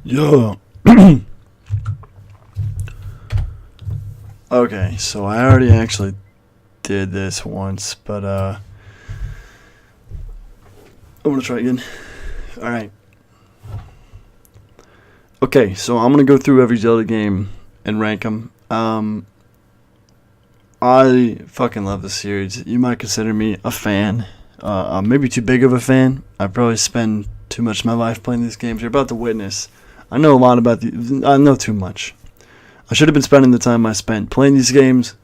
Yeah. Okay, so I already actually did this once, but I'm gonna try again. All right. Okay, so I'm gonna go through every Zelda game and rank them. I fucking love this series. You might consider me a fan. I'm maybe too big of a fan. I probably spend too much of my life playing these games. You're about to witness. I know a lot about the. I know too much. I should have been spending the time I spent playing these games,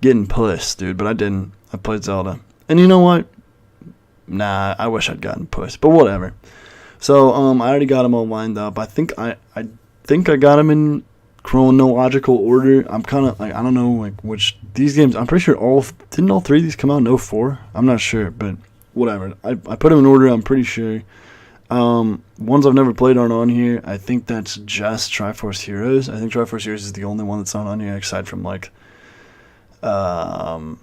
getting pissed, dude. But I didn't. I played Zelda, and you know what? Nah, I wish I'd gotten pissed, but whatever. So I already got them all lined up. I think I got them in chronological order. I'm kind of like I don't know like which these games. I'm pretty sure all three of these come out in '04. I'm not sure, but whatever. I put them in order. I'm pretty sure. Ones I've never played aren't on here. I think that's just Triforce Heroes. I think Triforce Heroes is the only one that's not on here aside from like 3D,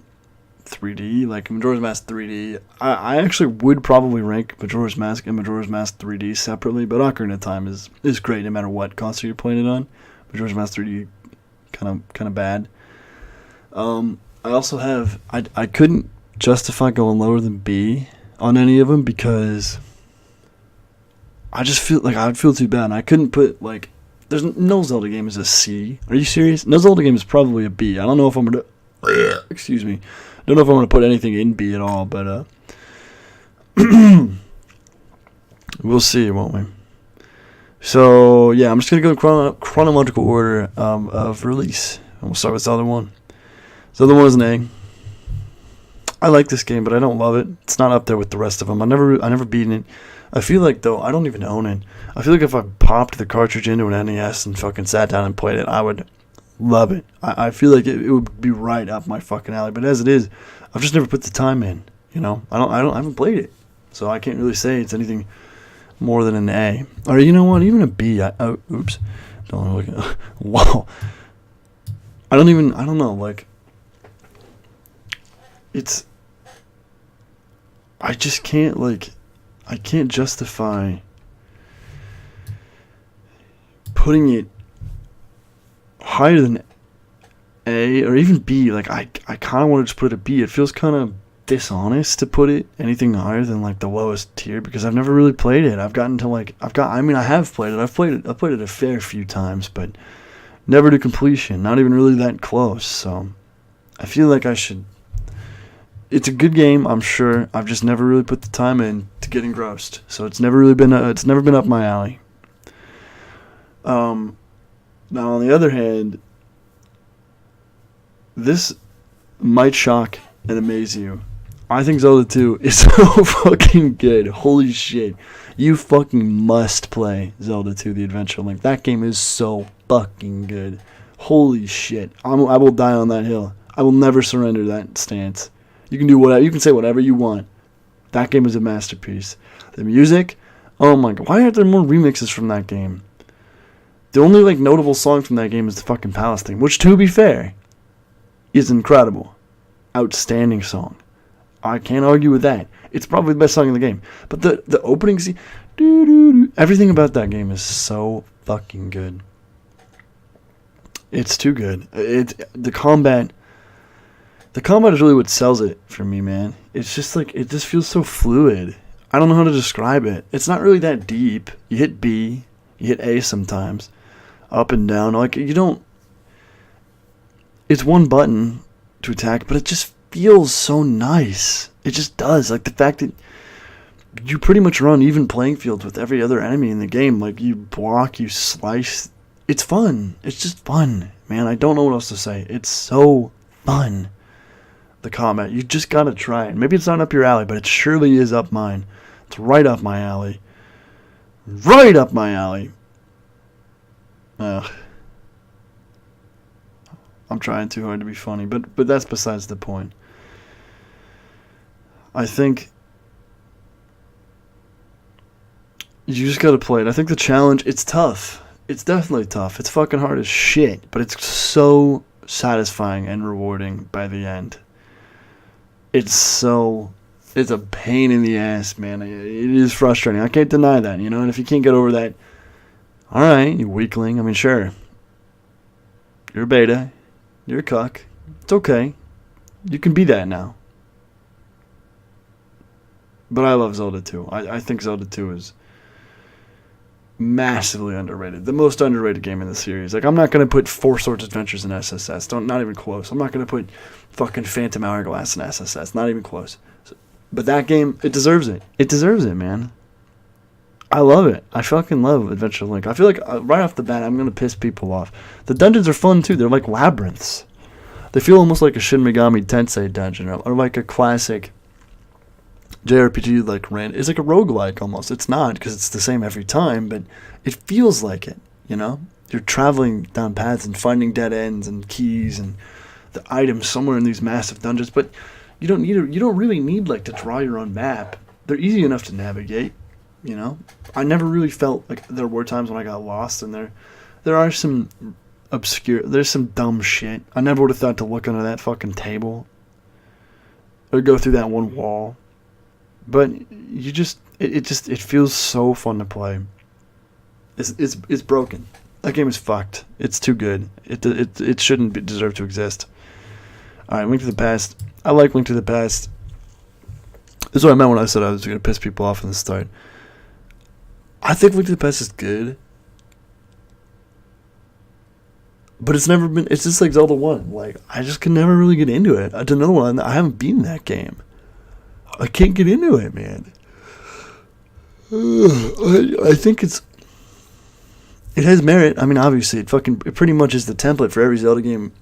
like Majora's Mask 3D. I actually would probably rank Majora's Mask and Majora's Mask 3D separately, but Ocarina of Time is great no matter what console you're playing it on. Majora's Mask 3D kind of bad. I also have I couldn't justify going lower than B on any of them because I just feel like I'd feel too bad. I couldn't put like there's no Zelda game is a C. Are you serious? No Zelda game is probably a B. I don't know if I'm gonna excuse me. I don't know if I'm gonna put anything in B at all, but we'll see, won't we? So yeah, I'm just gonna go in chronological order of release. And we'll start with Zelda 1. Zelda 1 is an A. I like this game, but I don't love it. It's not up there with the rest of them. I never beaten it. I feel like though I don't even own it. I feel like if I popped the cartridge into an NES and fucking sat down and played it, I would love it. I feel like it would be right up my fucking alley. But as it is, I've just never put the time in. You know, I haven't played it, so I can't really say it's anything more than an A. Or you know what? Even a B. Oops. Don't look at. Wow. I don't know. Like, it's. I just can't like. I can't justify putting it higher than A or even B. Like I kind of want to just put it at B. It feels kind of dishonest to put it anything higher than like the lowest tier because I've never really played it. I have played it. I've played it a fair few times, but never to completion. Not even really that close. So I feel like I should. It's a good game, I'm sure. I've just never really put the time in to get engrossed. So it's never been up my alley. Now on the other hand, this might shock and amaze you. I think Zelda 2 is so fucking good. Holy shit. You fucking must play Zelda 2 The Adventure Link. That game is so fucking good. Holy shit. I will die on that hill. I will never surrender that stance. You can do whatever. You can say whatever you want. That game is a masterpiece. The music, oh my god, why aren't there more remixes from that game? The only like notable song from that game is the fucking Palace theme, which to be fair, is incredible, outstanding song. I can't argue with that. It's probably the best song in the game. But the opening scene, everything about that game is so fucking good. It's too good. The combat. The combat is really what sells it for me, man. It's just like, it just feels so fluid. I don't know how to describe it. It's not really that deep. You hit B, you hit A sometimes, up and down. Like, you don't, it's one button to attack, but it just feels so nice. It just does. Like, the fact that you pretty much run even playing fields with every other enemy in the game. Like, you block, you slice. It's fun. It's just fun, man. I don't know what else to say. It's so fun. The combat. You just gotta try it. Maybe it's not up your alley, but it surely is up mine. It's right up my alley. Right up my alley. Ugh. I'm trying too hard to be funny, but that's besides the point. I think you just gotta play it. I think the challenge, it's tough. It's definitely tough. It's fucking hard as shit, but it's so satisfying and rewarding by the end. It's a pain in the ass, man. It is frustrating. I can't deny that, you know. And if you can't get over that Alright, you weakling. I mean, sure. You're a beta. You're a cuck. It's okay. You can be that now. But I love Zelda 2. I think Zelda 2 is massively underrated. The most underrated game in the series. Like, I'm not going to put Four Swords Adventures in SSS. Not even close. I'm not going to put fucking Phantom Hourglass in SSS. Not even close. But that game, it deserves it. It deserves it, man. I love it. I fucking love Adventure Link. I feel like right off the bat, I'm going to piss people off. The dungeons are fun, too. They're like labyrinths. They feel almost like a Shin Megami Tensei dungeon or like a classic JRPG, like it's like a roguelike almost. It's not because it's the same every time, but it feels like it, you know? You're traveling down paths and finding dead ends and keys and the items somewhere in these massive dungeons, but you don't really need like to draw your own map. They're easy enough to navigate, you know? I never really felt like there were times when I got lost, and there are some there's some dumb shit. I never would have thought to look under that fucking table or go through that one wall. But you just it feels so fun to play. It's broken. That game is fucked. It's too good. It shouldn't deserve to exist. All right, Link to the Past. I like Link to the Past. This is what I meant when I said I was going to piss people off in the start. I think Link to the Past is good, but it's never been. It's just like Zelda 1. Like, I just can never really get into it. It's another one. I haven't beaten that game. I can't get into it, man. I think it has merit. I mean, obviously, it pretty much is the template for every Zelda game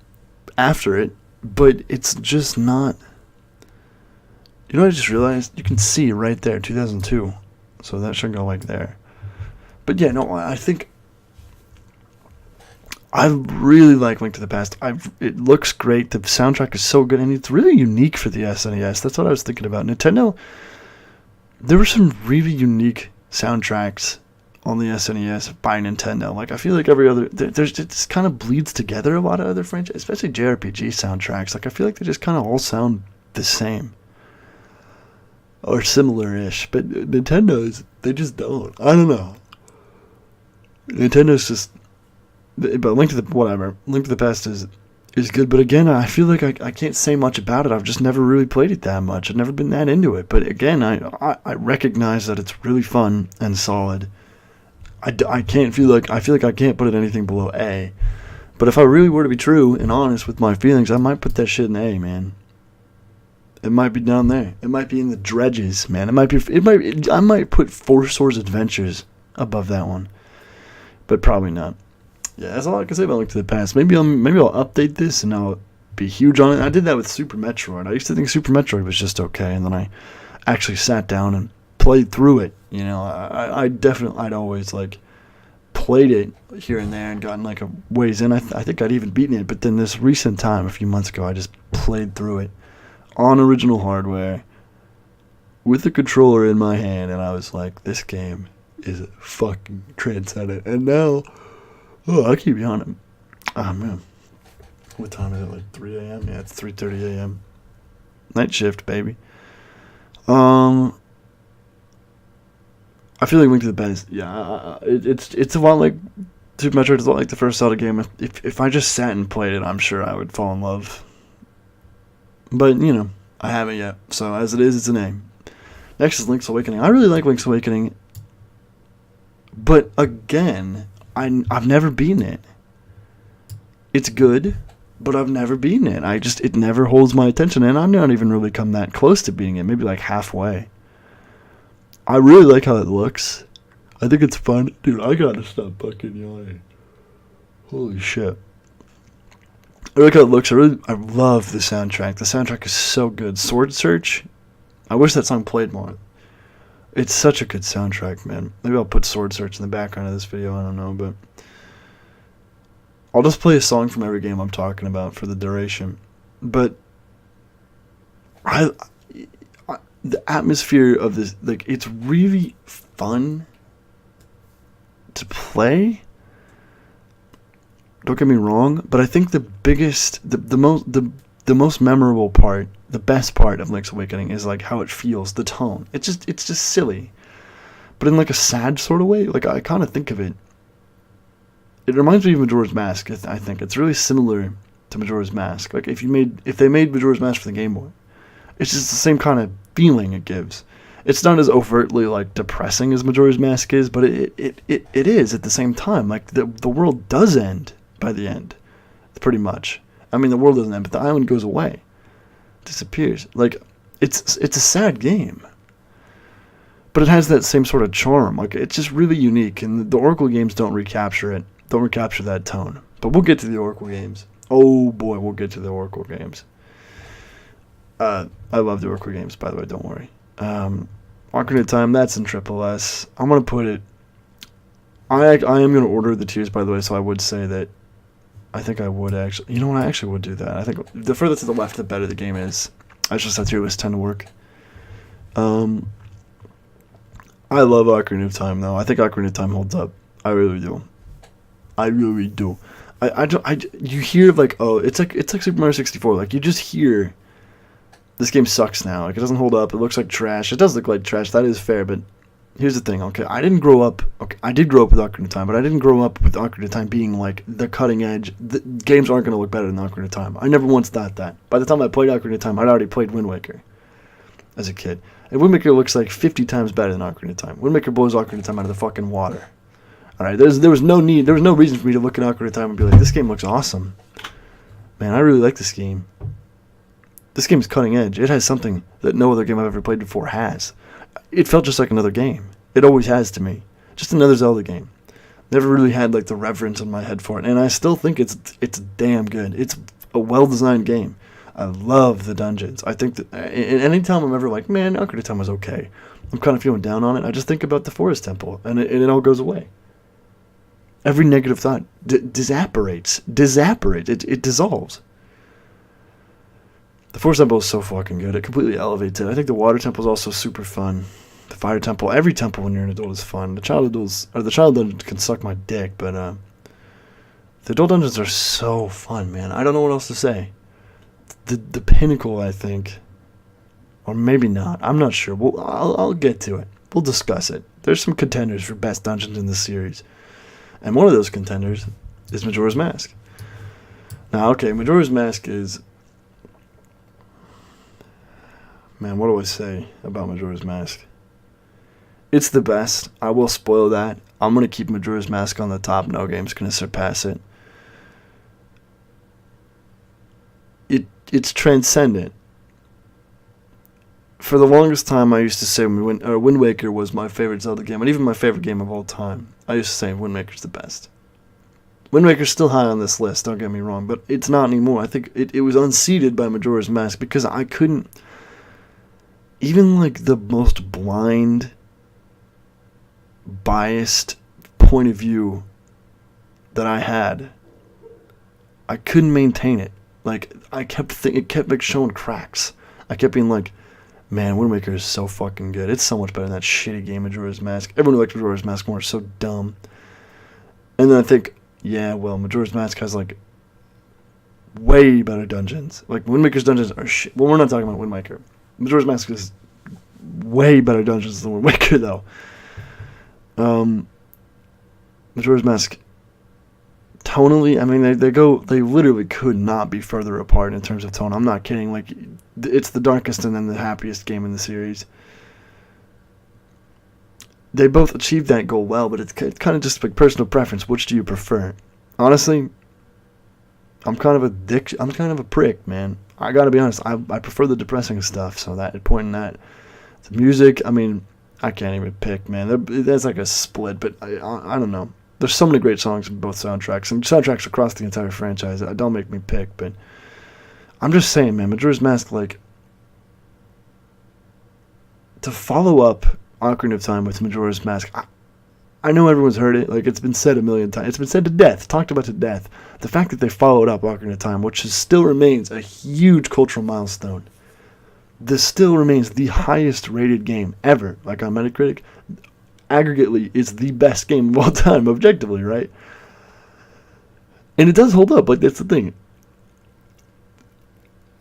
after it, but it's just not. You know what I just realized? You can see right there, 2002. So that should go like there. But yeah, no, I think I really like Link to the Past. It looks great. The soundtrack is so good, and it's really unique for the SNES. That's what I was thinking about. Nintendo, there were some really unique soundtracks on the SNES by Nintendo. Like, I feel like every other, it just kind of bleeds together a lot of other franchises, especially JRPG soundtracks. Like, I feel like they just kind of all sound the same or similar-ish. But Nintendo's, they just don't. I don't know. Nintendo's just. But Link to the Past is good. But again, I feel like I can't say much about it. I've just never really played it that much. I've never been that into it. But again, I recognize that it's really fun and solid. I feel like I can't put it anything below A. But if I really were to be true and honest with my feelings, I might put that shit in A, man. It might be down there. It might be in the dredges, man. I might put Four Swords Adventures above that one. But probably not. Yeah, that's all I can say about Link to the Past. Maybe I'll update this and I'll be huge on it. I did that with Super Metroid. I used to think Super Metroid was just okay, and then I actually sat down and played through it. You know, I'd always like played it here and there and gotten like a ways in. I think I'd even beaten it, but then this recent time, a few months ago, I just played through it on original hardware with the controller in my hand, and I was like, this game is fucking transcendent. And now. Oh, I keep yawning. Oh, man. What time is it? Like 3 a.m.? Yeah, it's 3:30 a.m. Night shift, baby. I feel like Link to the Past. Yeah, it's a lot like Super Metroid. It's a lot like the first Zelda game. If I just sat and played it, I'm sure I would fall in love. But, you know, I haven't yet. So, as it is, it's a name. Next is Link's Awakening. I really like Link's Awakening. But, again, I've never beaten it. It's good, but I've never beaten it. It never holds my attention, and I've not even really come that close to beating it, maybe like halfway. I really like how it looks. I think it's fun. Dude, I gotta stop fucking yawning. Holy shit. I like how it looks. I love the soundtrack. The soundtrack is so good. Sword Search. I wish that song played more. It's such a good soundtrack, man. Maybe I'll put Sword Search in the background of this video. I don't know, but I'll just play a song from every game I'm talking about for the duration. But the atmosphere of this, like, it's really fun to play. Don't get me wrong, but I think the biggest, the most memorable part, the best part of Link's Awakening is like how it feels, the tone. It's just silly, but in like a sad sort of way. Like, I kind of think of it it reminds me of Majora's Mask. I think it's really similar to Majora's Mask. Like if they made Majora's Mask for the Game Boy, it's just the same kind of feeling it gives. It's not as overtly like depressing as Majora's Mask is, but it is at the same time. Like the world does end by the end, pretty much. I mean, the world doesn't end, but the island goes away, disappears. Like it's a sad game, but it has that same sort of charm. Like it's just really unique, and the Oracle games don't recapture it. Don't recapture that tone. But we'll get to the Oracle games. Oh boy, we'll get to the Oracle games. I love the Oracle games, by the way. Don't worry. Ocarina of Time, that's in Triple S. I'm gonna put it. I am gonna order the tiers, by the way. So I would say that. I think I would actually. You know what? I actually would do that. I think the further to the left, the better the game is. I just that tier list tend to work. I love Ocarina of Time, though. I think Ocarina of Time holds up. I really do. I really do. You hear like, oh, it's like Super Mario 64. Like you just hear. This game sucks now. Like it doesn't hold up. It looks like trash. It does look like trash. That is fair. But here's the thing. Okay, I didn't grow up. Okay, I did grow up with Ocarina of Time, but I didn't grow up with Ocarina of Time being like the cutting edge. The games aren't going to look better than Ocarina of Time. I never once thought that. By the time I played Ocarina of Time, I'd already played Wind Waker as a kid. And Wind Waker looks like 50 times better than Ocarina of Time. Wind Waker blows Ocarina of Time out of the fucking water. All right, there was no reason for me to look at Ocarina of Time and be like, this game looks awesome. Man, I really like this game. This game's cutting edge. It has something that no other game I've ever played before has. It felt just like another game. It always has to me. Just another Zelda game. Never really had like the reverence in my head for it, and I still think it's damn good. It's a well-designed game. I love the dungeons. I think that anytime I'm ever like, man, Ocarina of Time was okay, I'm kind of feeling down on it, I just think about the Forest Temple, and it all goes away. Every negative thought disapparates. It dissolves. The Forest Temple is so fucking good. It completely elevates it. I think the Water Temple is also super fun. The Fire Temple, every temple when you're an adult is fun. The child dungeons can suck my dick, but the adult dungeons are so fun, man. I don't know what else to say. The pinnacle, I think, or maybe not. I'm not sure. I'll get to it. We'll discuss it. There's some contenders for best dungeons in this series, and one of those contenders is Majora's Mask. Now, okay, Majora's Mask is. Man, what do I say about Majora's Mask? It's the best. I will spoil that. I'm going to keep Majora's Mask on the top. No game's going to surpass it. It's transcendent. For the longest time, I used to say Wind Waker was my favorite Zelda game, and even my favorite game of all time. I used to say Wind Waker's the best. Wind Waker's still high on this list, don't get me wrong, but it's not anymore. I think it was unseated by Majora's Mask because I couldn't... Even like the most blind, biased point of view that I had, I couldn't maintain it. Like it kept like showing cracks. I kept being like, man, Wind Waker is so fucking good. It's so much better than that shitty game Majora's Mask. Everyone who liked Majora's Mask more is so dumb. And then I think, yeah, well, Majora's Mask has like way better dungeons. Like Wind Waker's dungeons are shit. Well, we're not talking about Wind Waker. Majora's Mask is way better dungeons than Wind Waker, though. Majora's Mask, tonally, I mean, they literally could not be further apart in terms of tone. I'm not kidding. Like, it's the darkest and then the happiest game in the series. They both achieved that goal well, but it's kind of just like personal preference. Which do you prefer? Honestly, I'm kind of a prick, man. I gotta be honest. I prefer the depressing stuff. So that pointing that, the music. I mean, I can't even pick, man. That's like a split, but I don't know. There's so many great songs in both soundtracks, and soundtracks across the entire franchise. Don't make me pick, but I'm just saying, man. Majora's Mask, like, to follow up Ocarina of Time with Majora's Mask. I know everyone's heard it. Like, it's been said a million times. It's been said to death, talked about to death. The fact that they followed up Ocarina of Time, which still remains a huge cultural milestone. This still remains the highest rated game ever. Like on Metacritic, aggregately, it's the best game of all time, objectively, right? And it does hold up. Like, that's the thing.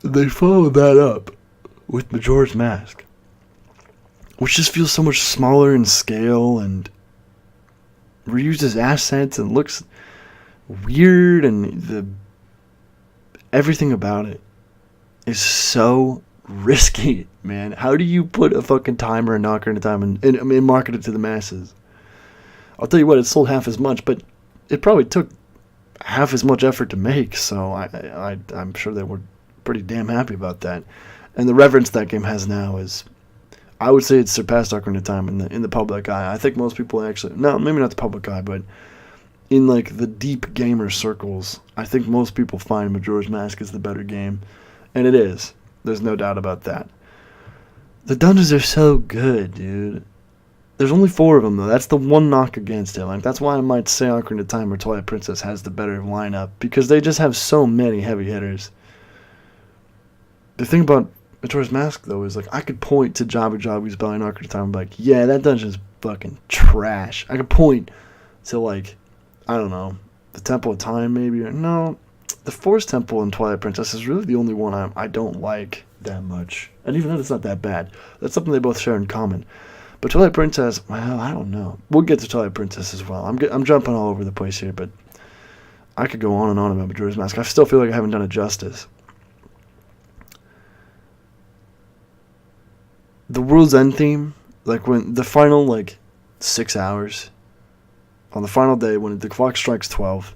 They followed that up with Majora's Mask, which just feels so much smaller in scale and reuses assets and looks... weird, and everything about it is so risky, man. How do you put a fucking timer and Ocarina of Time and market it to the masses? I'll tell you what, it sold half as much, but it probably took half as much effort to make, so I'm sure they were pretty damn happy about that. And the reverence that game has now is, I would say it's surpassed Ocarina of Time in the public eye. I think most people actually, no, maybe not the public eye, but in like the deep gamer circles, I think most people find Majora's Mask is the better game, and it is. There's no doubt about that. The dungeons are so good, dude. There's only 4 of them, though. That's the one knock against it. Like, that's why I might say Ocarina of Time or Twilight Princess has the better lineup, because they just have so many heavy hitters. The thing about Majora's Mask, though, is, like, I could point to Jabu Jabu's Belly in Ocarina of Time and be like, yeah, that dungeon's fucking trash. I could point to, like, I don't know, the Temple of Time, maybe, or no, the Forest Temple in Twilight Princess is really the only one I don't like that much. And even then, it's not that bad. That's something they both share in common. But Twilight Princess, well, I don't know. We'll get to Twilight Princess as well. I'm jumping all over the place here, but I could go on and on about Majora's Mask. I still feel like I haven't done it justice. The World's End theme, like when the final, 6 hours, on the final day when the clock strikes 12,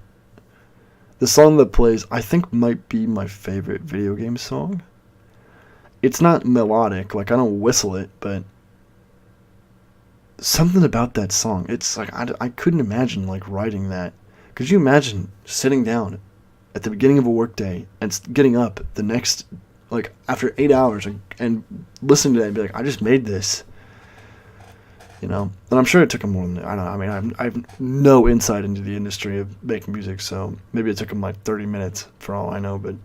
the song that plays, I think, might be my favorite video game song. It's not melodic, like I don't whistle it, but something about that song, it's like I couldn't imagine writing that. Could you imagine sitting down at the beginning of a workday and getting up the next, after 8 hours and listening to that and be like, I just made this, And I'm sure it took him more than, I don't know, I mean, I have no insight into the industry of making music, so maybe it took him 30 minutes for all I know, but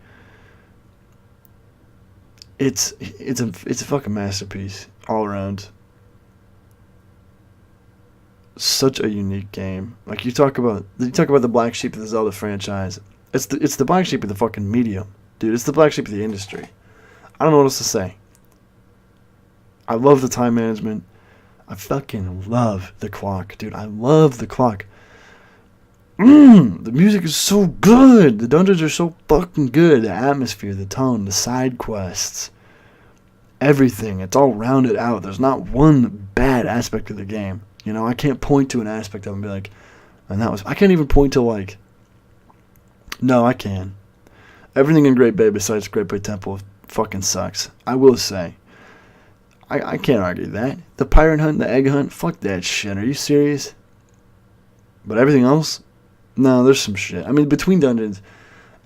it's a fucking masterpiece all around. Such a unique game. Like you talk about the black sheep of the Zelda franchise. It's the black sheep of the fucking medium, dude. It's the black sheep of the industry. I don't know what else to say. I love the time management. I fucking love the clock, dude. I love the clock. The music is so good. The dungeons are so fucking good. The atmosphere, the tone, the side quests, everything. It's all rounded out. There's not one bad aspect of the game. I can't point to an aspect of it and be like, and that was, I can't even point to no, I can. Everything in Great Bay besides Great Bay Temple fucking sucks. I will say. I can't argue that. The pirate hunt, the egg hunt, fuck that shit. Are you serious? But everything else? No, there's some shit. I mean, between dungeons,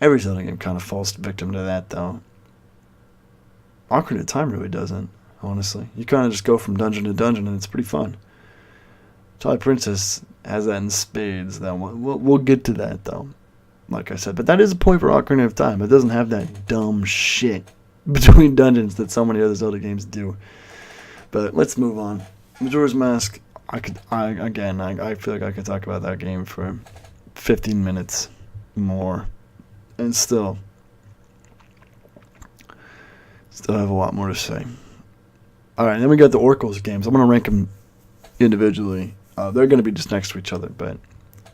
every Zelda game kind of falls victim to that, though. Ocarina of Time really doesn't, honestly. You kind of just go from dungeon to dungeon, and it's pretty fun. Twilight Princess has that in spades, though. We'll get to that, though. Like I said. But that is a point for Ocarina of Time. It doesn't have that dumb shit between dungeons that so many other Zelda games do. But let's move on. Majora's Mask, I feel like I could talk about that game for 15 minutes more. And still have a lot more to say. Alright, then we got the Oracle's games. I'm going to rank them individually. They're going to be just next to each other, but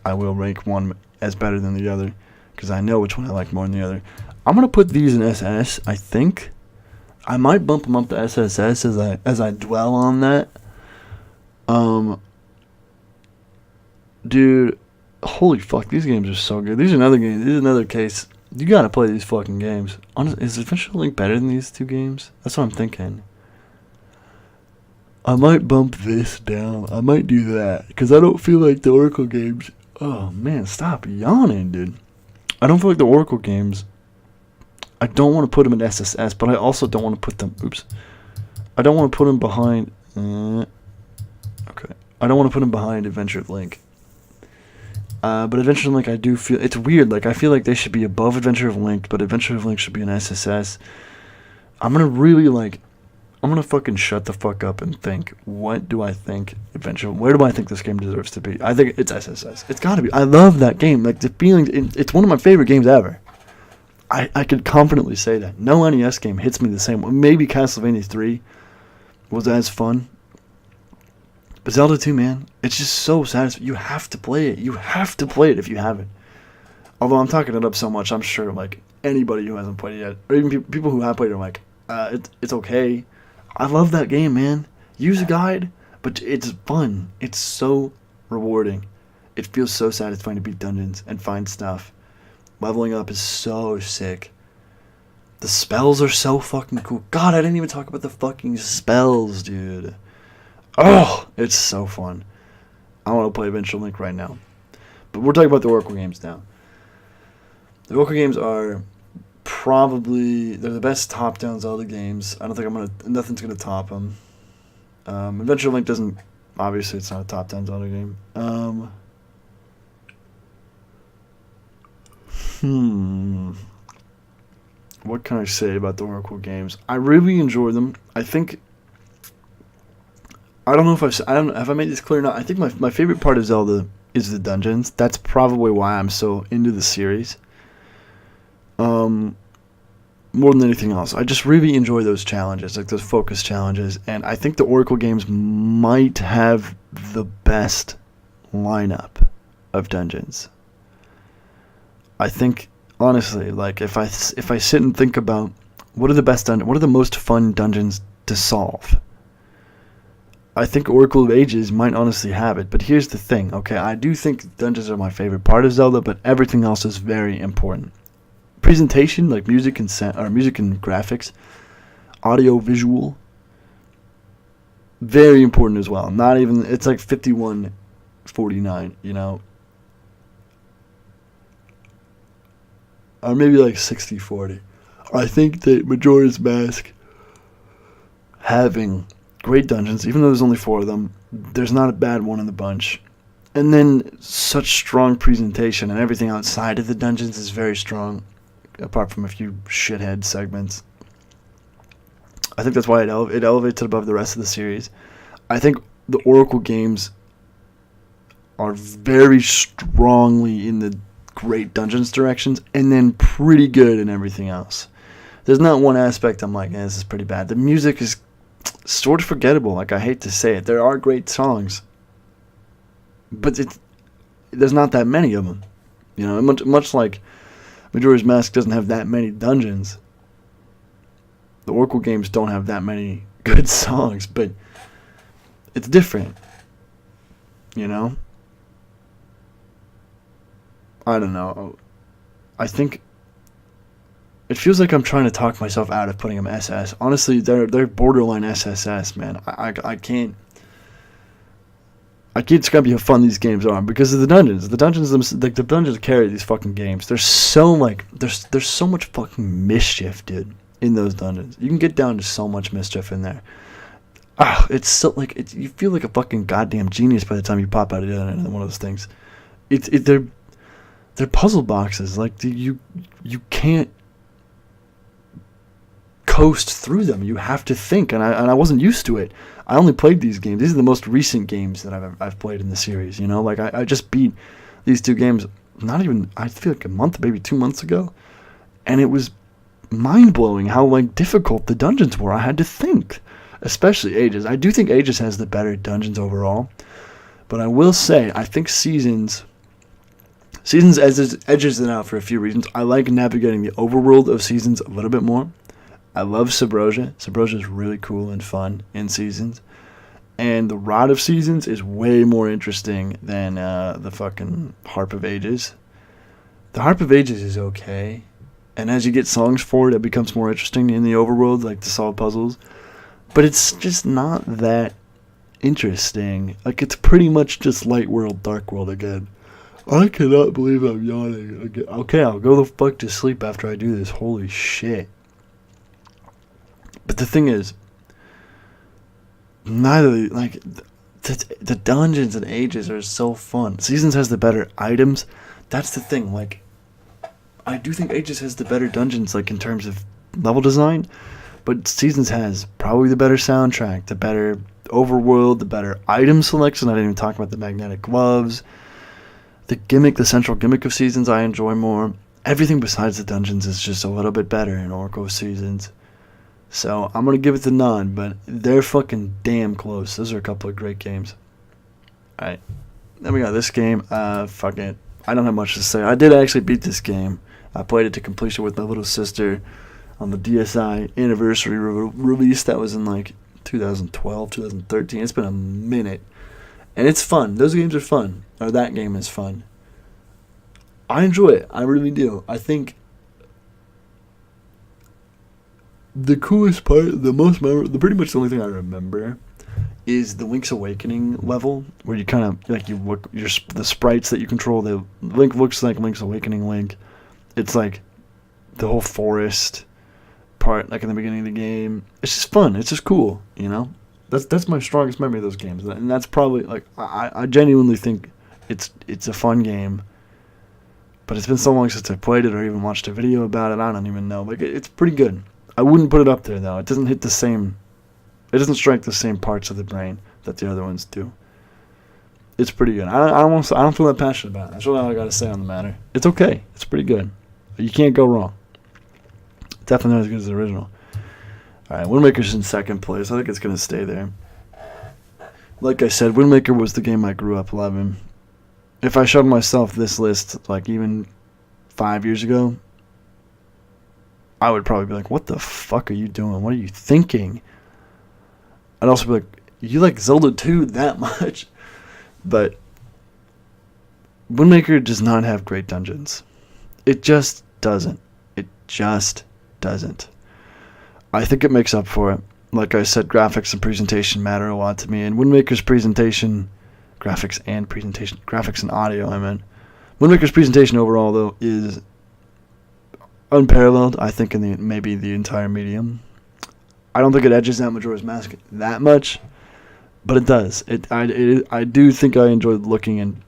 I will rank one as better than the other because I know which one I like more than the other. I'm going to put these in SS, I think. I might bump them up to SSS as I dwell on that. Dude, holy fuck, these games are so good. These are another game. This is another case. You got to play these fucking games. Honestly, is Adventure Link better than these two games? That's what I'm thinking. I might bump this down. I might do that. Because I don't feel like the Oracle games... Oh, man, stop yawning, dude. I don't feel like the Oracle games... I don't want to put them in SSS, but I also don't want to put them... Oops. I don't want to put them behind... okay. I don't want to put them behind Adventure Link. But Adventure Link, I do feel... It's weird. I feel like they should be above Adventure of Link, but Adventure of Link should be an SSS. I'm going to really, I'm going to fucking shut the fuck up and think, what do I think where do I think this game deserves to be? I think it's SSS. It's got to be. I love that game. The feeling, it's one of my favorite games ever. I could confidently say that. No NES game hits me the same way. Maybe Castlevania 3 was as fun. But Zelda 2, man, it's just so satisfying. You have to play it. You have to play it if you haven't. Although I'm talking it up so much, I'm sure like anybody who hasn't played it yet, or even people who have played it, are like, it's okay. I love that game, man. Use a guide, but it's fun. It's so rewarding. It feels so satisfying to beat dungeons and find stuff. Leveling up is so sick. The spells are so fucking cool. God, I didn't even talk about the fucking spells, dude. Oh, it's so fun. I want to play Adventure Link right now. But we're talking about the Oracle games now. The Oracle games are probably, they're the best top-down Zelda games. I don't think nothing's gonna top them. Adventure Link doesn't, obviously it's not a top-down Zelda game. What can I say about the Oracle games? I really enjoy them. I think, I don't know if have I made this clear or not. I think my favorite part of Zelda is the dungeons. That's probably why I'm so into the series. More than anything else, I just really enjoy those challenges, like those focus challenges, and I think the Oracle games might have the best lineup of dungeons. I think, honestly, like if I sit and think about what are the most fun dungeons to solve, I think Oracle of Ages might honestly have it. But here's the thing, okay? I do think dungeons are my favorite part of Zelda, but everything else is very important. Presentation, like music and graphics, audio, visual, very important as well. Not even, it's like 51-49, you know, or maybe like 60-40. I think that Majora's Mask having great dungeons, even though there's only 4 of them, there's not a bad one in the bunch. And then such strong presentation, and everything outside of the dungeons is very strong, apart from a few shithead segments. I think that's why it elevates it above the rest of the series. I think the Oracle games are very strongly in the great dungeons directions, and then pretty good in everything else. There's not one aspect I'm like, this is pretty bad. The music is sort of forgettable, like I hate to say it. There are great songs, but there's not that many of them. You know, much like Majora's Mask doesn't have that many dungeons, the Oracle games don't have that many good songs, but it's different, you know? I don't know. I think it feels like I'm trying to talk myself out of putting them SS. Honestly, they're borderline SSS, man. I can't. I can't describe how fun these games are because of the dungeons. The dungeons carry these fucking games. There's so much fucking mischief, dude, in those dungeons. You can get down to so much mischief in there. It's so you feel like a fucking goddamn genius by the time you pop out of one of those things. They're puzzle boxes. Like you can't coast through them. You have to think, and I wasn't used to it. I only played these games. These are the most recent games that I've played in the series. You know, like I just beat these 2 games. Not even, I feel like a month, maybe 2 months ago, and it was mind blowing how like difficult the dungeons were. I had to think, especially Ages. I do think Ages has the better dungeons overall, but I will say I think Seasons edges it out for a few reasons. I like navigating the overworld of Seasons a little bit more. I love Subrosia. Subrosia is really cool and fun in Seasons. And the Rod of Seasons is way more interesting than the fucking Harp of Ages. The Harp of Ages is okay. And as you get songs for it, it becomes more interesting in the overworld, like to solve puzzles. But it's just not that interesting. Like, it's pretty much just Light World, Dark World again. I cannot believe I'm yawning again. Okay, I'll go the fuck to sleep after I do this. Holy shit. But the thing is, the dungeons and Ages are so fun. Seasons has the better items. That's the thing. Like, I do think Ages has the better dungeons, like in terms of level design. But Seasons has probably the better soundtrack, the better overworld, the better item selection. I didn't even talk about the magnetic gloves. The central gimmick of Seasons I enjoy more. Everything besides the dungeons is just a little bit better in Oracle Seasons. So I'm going to give it the nod, but they're fucking damn close. Those are a couple of great games. Alright. Then we got this game. Fuck it. I don't have much to say. I did actually beat this game. I played it to completion with my little sister on the DSi anniversary release that was in like 2012, 2013. It's been a minute. And it's fun. Those games are fun. Or that game is fun. I enjoy it. I really do. I think the coolest part, the most memorable, pretty much the only thing I remember is the Link's Awakening level, where you kind of, like, you look, the sprites that you control, the Link looks like Link's Awakening Link. It's like the whole forest part, like in the beginning of the game. It's just fun. It's just cool, you know? That's my strongest memory of those games. And that's probably, like, I genuinely think it's a fun game. But it's been so long since I played it or even watched a video about it, I don't even know. Like, it's pretty good. I wouldn't put it up there, though. It doesn't hit the same... It doesn't strike the same parts of the brain that the other ones do. It's pretty good. I don't feel that passionate about it. That's all I got to say on the matter. It's okay. It's pretty good. You can't go wrong. Definitely not as good as the original. Alright, Wind Waker's in second place. I think it's going to stay there. Like I said, Wind Waker was the game I grew up loving. If I showed myself this list, like, even 5 years ago, I would probably be like, what the fuck are you doing? What are you thinking? I'd also be like, you like Zelda 2 that much? But Wind Waker does not have great dungeons. It just doesn't. It just doesn't. I think it makes up for it. Like I said, graphics and presentation matter a lot to me. And Wind Waker's presentation, graphics and audio, I meant. Wind Waker's presentation overall, though, is unparalleled, I think, in maybe the entire medium. I don't think it edges out Majora's Mask that much, but it does. I do think I enjoyed looking and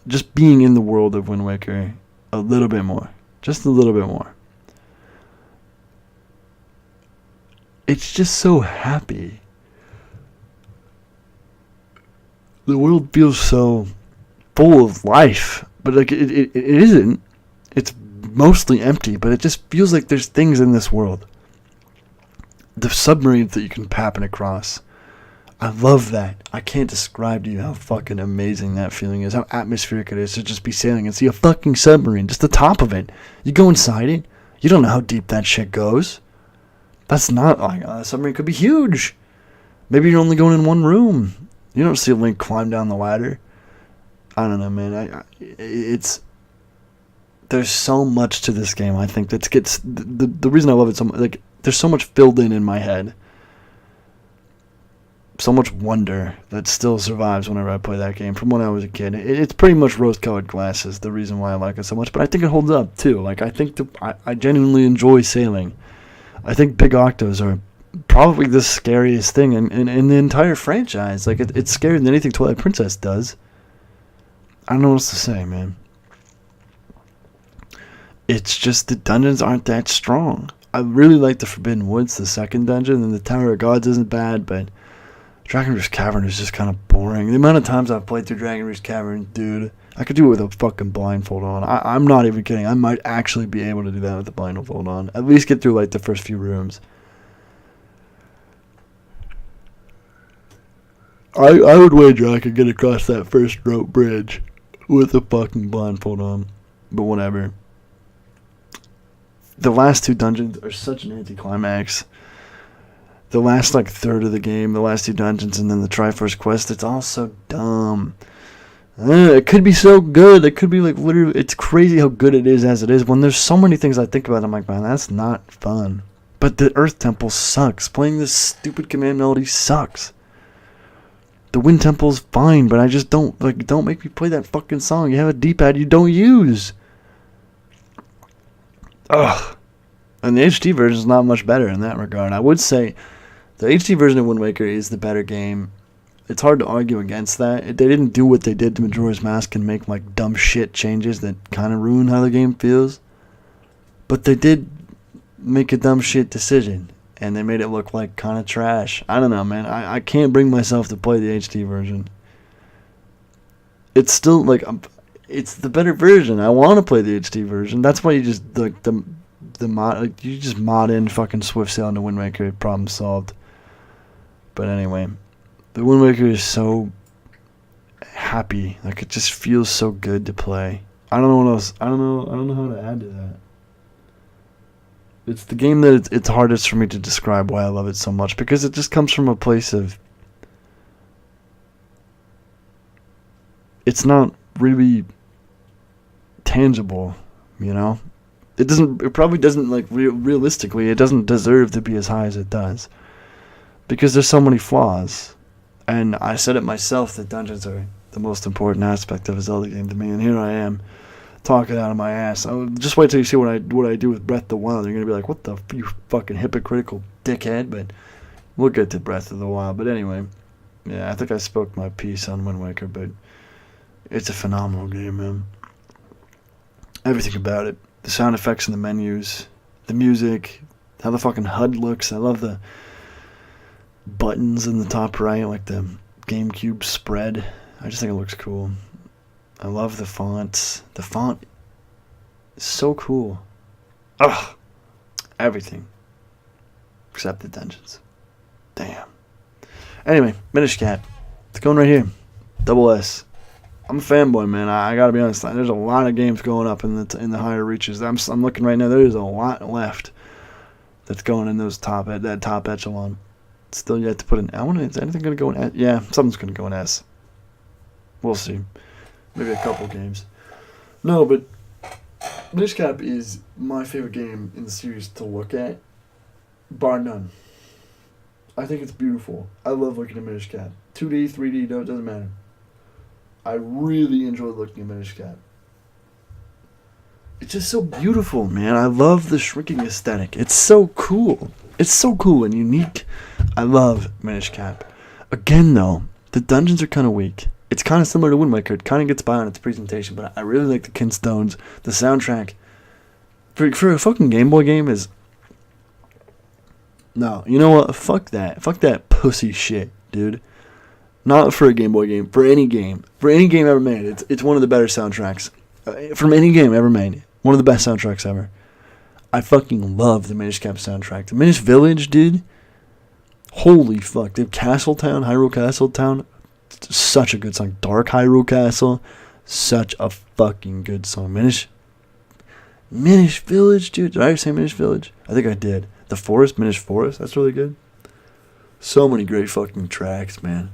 just being in the world of Wind Waker a little bit more. Just a little bit more. It's just so happy. The world feels so full of life, but like it isn't. It's mostly empty, but it just feels like there's things in this world. The submarines that you can happen across. I love that. I can't describe to you how fucking amazing that feeling is, how atmospheric it is to just be sailing and see a fucking submarine, just the top of it. You go inside it, you don't know how deep that shit goes. That's not like, a submarine could be huge. Maybe you're only going in one room. You don't see Link climb down the ladder. I don't know, man. There's so much to this game. I think that gets the reason I love it so much. Like, there's so much filled in my head. So much wonder that still survives whenever I play that game from when I was a kid. It's pretty much rose-colored glasses, the reason why I like it so much. But I think it holds up too. Like, I think I genuinely enjoy sailing. I think big octos are probably the scariest thing in the entire franchise. Like, it's scarier than anything Twilight Princess does. I don't know what else to say, man. It's just the dungeons aren't that strong. I really like the Forbidden Woods, the second dungeon, and the Tower of Gods isn't bad, but Dragon Roost Cavern is just kind of boring. The amount of times I've played through Dragon Roost Cavern, dude, I could do it with a fucking blindfold on. I'm not even kidding. I might actually be able to do that with a blindfold on. At least get through, like, the first few rooms. I would wager I could get across that first rope bridge with a fucking blindfold on. But whatever. The last two dungeons are such an anticlimax. The last, like, third of the game, the last two dungeons, and then the Triforce quest, it's all so dumb. It could be so good. It could be, like, literally, it's crazy how good it is as it is. When there's so many things I think about, I'm like, man, that's not fun. But the Earth Temple sucks. Playing this stupid command melody sucks. The Wind Temple's fine, but I just don't make me play that fucking song. You have a D-pad you don't use. Ugh. And the HD version is not much better in that regard. I would say the HD version of Wind Waker is the better game. It's hard to argue against that. They didn't do what they did to Majora's Mask and make, like, dumb shit changes that kind of ruin how the game feels. But they did make a dumb shit decision, and they made it look like kind of trash. I don't know, man. I can't bring myself to play the HD version. It's still, like, it's the better version. I want to play the HD version. That's why you just, like, the mod, like, you just mod in fucking Swift Sail into Wind Waker, problem solved. But anyway, the Wind Waker is so happy. Like, it just feels so good to play. I don't know what else. I don't know. I don't know how to add to that. It's the game that it's hardest for me to describe why I love it so much, because it just comes from a place of, it's not really tangible, you know? It probably doesn't, like, realistically, it doesn't deserve to be as high as it does. Because there's so many flaws. And I said it myself that dungeons are the most important aspect of a Zelda game to me, and here I am, talking out of my ass. Just wait till you see what I do with Breath of the Wild. You're gonna be like, "What the you fucking hypocritical dickhead?" But we'll get to Breath of the Wild. But anyway, yeah, I think I spoke my piece on Wind Waker, but it's a phenomenal game, man. Everything about it, the sound effects in the menus, the music, how the fucking HUD looks. I love the buttons in the top right, like the GameCube spread. I just think it looks cool. I love the fonts. The font is so cool. Ugh. Everything. Except the dungeons. Damn. Anyway, Minish Cap. It's going right here. Double S. I'm a fanboy, man. I gotta be honest. There's a lot of games going up in the higher reaches. I'm looking right now. There's a lot left that's going in that top echelon. Still yet to put an. Is anything gonna go in S? Yeah, something's gonna go in S. We'll see. Maybe a couple games. No, but Minish Cap is my favorite game in the series to look at, bar none. I think it's beautiful. I love looking at Minish Cap. 2D, 3D, no, it doesn't matter. I really enjoy looking at Minish Cap. It's just so beautiful, man. I love the shrinking aesthetic. It's so cool. It's so cool and unique. I love Minish Cap. Again, though, the dungeons are kind of weak. It's kind of similar to Wind Waker. It kind of gets by on its presentation, but I really like the Kinstones. The soundtrack for a fucking Game Boy game is... No, you know what? Fuck that. Fuck that pussy shit, dude. Not for a Game Boy game. For any game. For any game ever made. It's one of the better soundtracks. From any game ever made. One of the best soundtracks ever. I fucking love the Minish Cap soundtrack. The Minish Village, dude. Holy fuck. They have Castletown, Hyrule Castletown. Such a good song. Dark Hyrule Castle. Such a fucking good song. Minish Village, dude. Did I say Minish Village? I think I did. The Forest, Minish Forest. That's really good. So many great fucking tracks, man.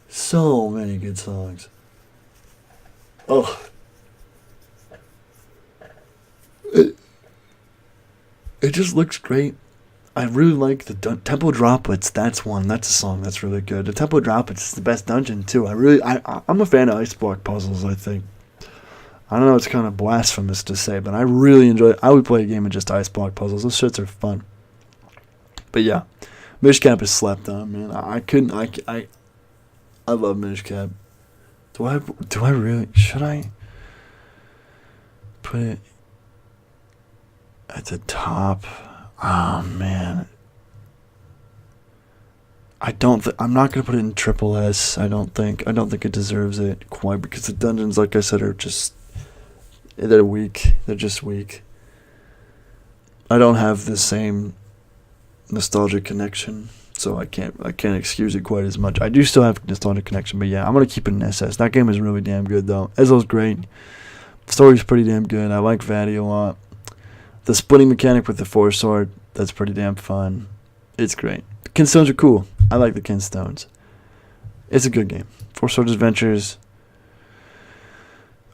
So many good songs. Oh. It just looks great. I really like the Temple Droplets. That's one. That's a song that's really good. The Temple Droplets is the best dungeon too. I'm a fan of ice block puzzles. I think. I don't know. It's kind of blasphemous to say, but I really enjoy it. I would play a game of just ice block puzzles. Those shits are fun. But yeah, Minish Cap is slept on, man. I love Minish Cap. Do I really? Should I put it at the top? Oh man, I'm not gonna put it in triple S. I don't think it deserves it quite, because the dungeons, like I said, they're weak. They're just weak. I don't have the same nostalgic connection, so I can't excuse it quite as much. I do still have nostalgic connection, but yeah, I'm gonna keep it in SS. That game is really damn good though. Ezo's great. The story's pretty damn good. I like Vatty a lot. The splitting mechanic with the Force Sword, that's pretty damn fun. It's great. The Kinstones are cool. I like the Kinstones. It's a good game. Force Sword Adventures.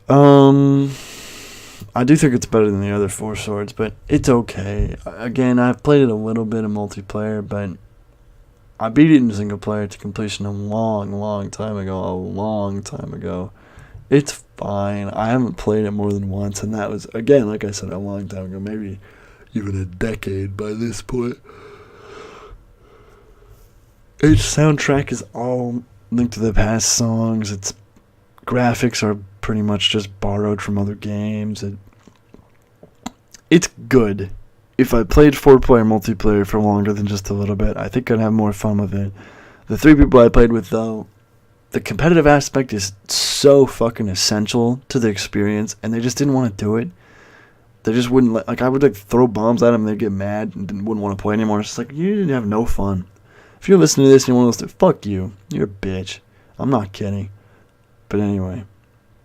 I do think it's better than the other Four Swords, but it's okay. Again, I've played it a little bit in multiplayer, but I beat it in single player to completion a long time ago. It's fine. I haven't played it more than once, and that was, again, like I said, a long time ago, maybe even a decade by this point. Its soundtrack is all Link to the Past songs. Its graphics are pretty much just borrowed from other games. It's good. If I played 4-player multiplayer for longer than just a little bit, I think I'd have more fun with it. The 3 people I played with, though, the competitive aspect is so fucking essential to the experience, and they just didn't want to do it. They just wouldn't I would throw bombs at them and they'd get mad and wouldn't want to play anymore. It's just like, you didn't have no fun. If you're listening to this and you want to listen, fuck you. You're a bitch. I'm not kidding. But anyway,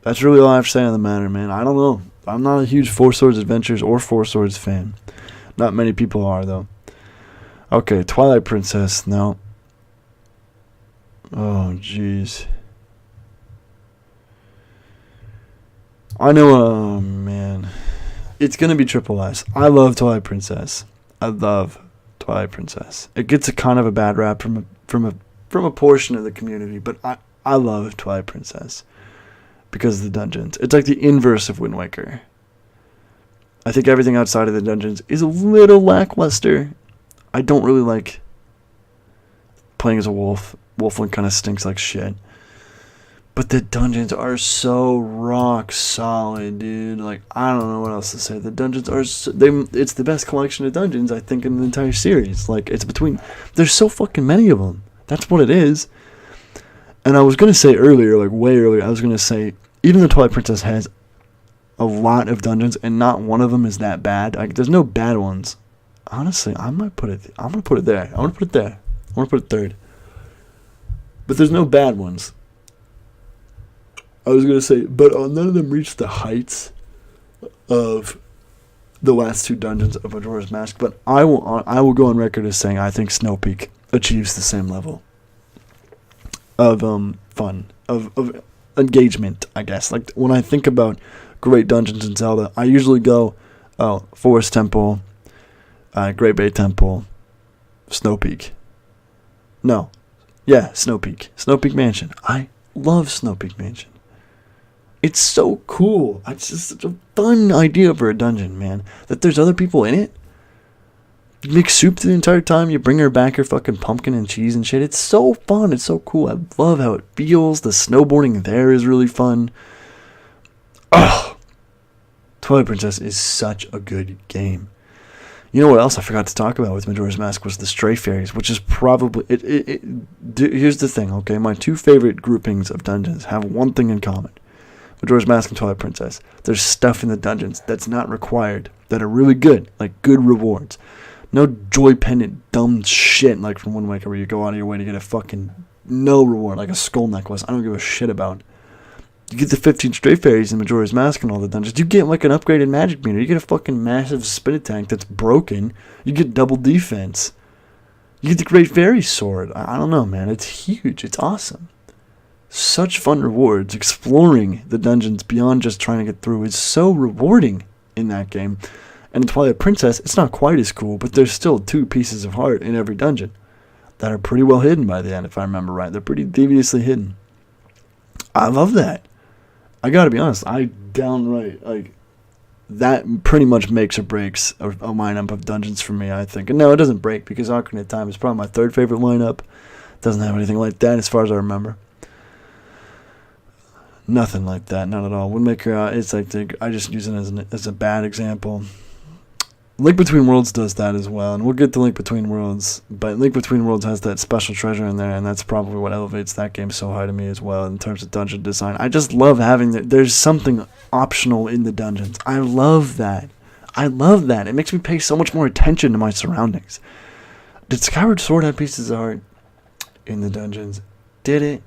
That's really all I have to say on the matter, man. I don't know. I'm not a huge Four Swords Adventures or Four Swords fan. Not many people are, though. Okay, Twilight Princess. No. Oh, jeez. I know, oh, man. It's going to be Triple S. I love Twilight Princess. I love Twilight Princess. It gets a kind of a bad rap from a portion of the community, but I love Twilight Princess because of the dungeons. It's like the inverse of Wind Waker. I think everything outside of the dungeons is a little lackluster. I don't really like playing as a wolf. Wolfling kind of stinks like shit. But the dungeons are so rock solid, dude. Like, I don't know what else to say. The dungeons are it's the best collection of dungeons, I think, in the entire series. Like, there's so fucking many of them. That's what it is. And I was going to say earlier, like way earlier, I was going to say, even the Twilight Princess has a lot of dungeons, and not one of them is that bad. Like, there's no bad ones. Honestly, I'm going to put it there. I'm going to put it third. But there's no bad ones. I was going to say, but none of them reach the heights of the last two dungeons of Majora's Mask. But I will go on record as saying I think Snow Peak achieves the same level of fun, of engagement, I guess. Like, when I think about great dungeons in Zelda, I usually go, Forest Temple, Great Bay Temple, Snow Peak. No. Yeah, Snow Peak. Snow Peak Mansion. I love Snow Peak Mansion. It's so cool. It's just such a fun idea for a dungeon, man. That there's other people in it. You make soup the entire time. You bring her back her fucking pumpkin and cheese and shit. It's so fun. It's so cool. I love how it feels. The snowboarding there is really fun. Oh, Twilight Princess is such a good game. You know what else I forgot to talk about with Majora's Mask was the Stray Fairies, which is probably... Here's the thing, okay? My two favorite groupings of dungeons have one thing in common. Majora's Mask and Twilight Princess. There's stuff in the dungeons that's not required, that are really good, like good rewards. No joy pendant dumb shit like from Wind Waker where you go out of your way to get a fucking no reward, like a skull necklace. I don't give a shit about. You get the 15 Stray Fairies in Majora's Mask and all the dungeons. You get like an upgraded magic meter. You get a fucking massive spin attack that's broken. You get double defense. You get the Great Fairy Sword. I don't know, man. It's huge. It's awesome. Such fun rewards. Exploring the dungeons beyond just trying to get through is so rewarding in that game. And in Twilight Princess, it's not quite as cool, but there's still 2 pieces of heart in every dungeon that are pretty well hidden by the end, if I remember right. They're pretty deviously hidden. I love that. I gotta be honest, I downright, like, that pretty much makes or breaks a lineup of dungeons for me, I think. And no, it doesn't break, because Ocarina of Time is probably my 3rd favorite lineup. Doesn't have anything like that as far as I remember. Nothing like that, not at all. Wind Waker, it's like, I just use it as a bad example. Link Between Worlds does that as well, and we'll get to Link Between Worlds, but Link Between Worlds has that special treasure in there, and that's probably what elevates that game so high to me as well in terms of dungeon design. I just love having there's something optional in the dungeons. I love that. It makes me pay so much more attention to my surroundings. Did Skyward Sword have pieces of art in the dungeons? Did it?